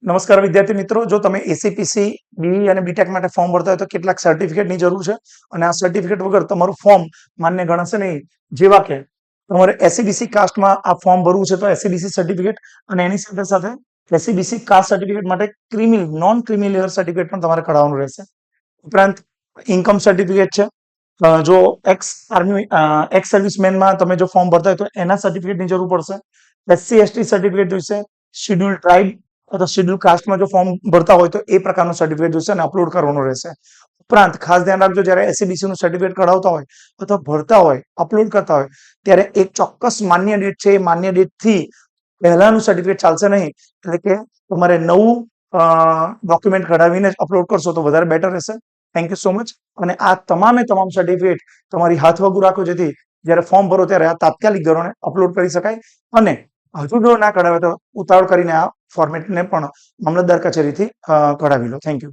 નમસ્કાર વિદ્યાર્થી મિત્રો, જો તમે એસીપીસી બીઈ અને બીટેક માટે ફોર્મ ભરતા હોય તો કેટલાક સર્ટિફિકેટની જરૂર છે અને આ સર્ટિફિકેટ વગર તમારું ફોર્મ માન્ય ગણાશે નહીં. જેવા કે તમારે એસસીબીસી કાસ્ટમાં આ ફોર્મ ભરવું છે તો એસસીબીસી સર્ટિફિકેટ અને એની સાથે સાથે એસસીબીસી કાસ્ટ સર્ટિફિકેટ માટે નોન ક્રિમી લેયર સર્ટિફિકેટ પણ તમારે કઢાવવાનું રહેશે. ઉપરાંત ઇન્કમ સર્ટિફિકેટ છે. જો એક્સ સર્વિસમેનમાં તમે જો ફોર્મ ભરતા હોય તો એના સર્ટિફિકેટની જરૂર પડશે. એસસી એસટી સર્ટિફિકેટ જોઈશે. શેડ્યુલ ટ્રાઇબ અથવા શેડ્યુલ કાસ્ટમાં જો ફોર્મ ભરતા હોય તો એ પ્રકારનું સર્ટિફિકેટ જોઈશે અને અપલોડ કરવાનું રહેશે. ઉપરાંત ખાસ ધ્યાન રાખજો, જ્યારે એસસીબીસી નું સર્ટિફિકેટ કઢાવતા હોય અથવા ભરતા હોય, અપલોડ કરતા હોય ત્યારે એક ચોક્કસ માન્ય ડેટ છે, એ માન્ય ડેટ થી પહેલાનું સર્ટિફિકેટ ચાલશે નહીં. એટલે કે તમારે નવું ડોક્યુમેન્ટ કઢાવીને અપલોડ કરશો તો વધારે બેટર રહેશે. Thank you so much. અને આ તમામ સર્ટિફિકેટ તમારી હાથવગું રાખો, જેથી જ્યારે ફોર્મ ભરો ત્યારે આ તાત્કાલિક ધોરણે અપલોડ કરી શકાય. અને હજુ જો ના કઢાવે તો ઉતાવળ કરીને આ ફોર્મેટને પણ મામલતદાર કચેરીથી કઢાવી લો. Thank you.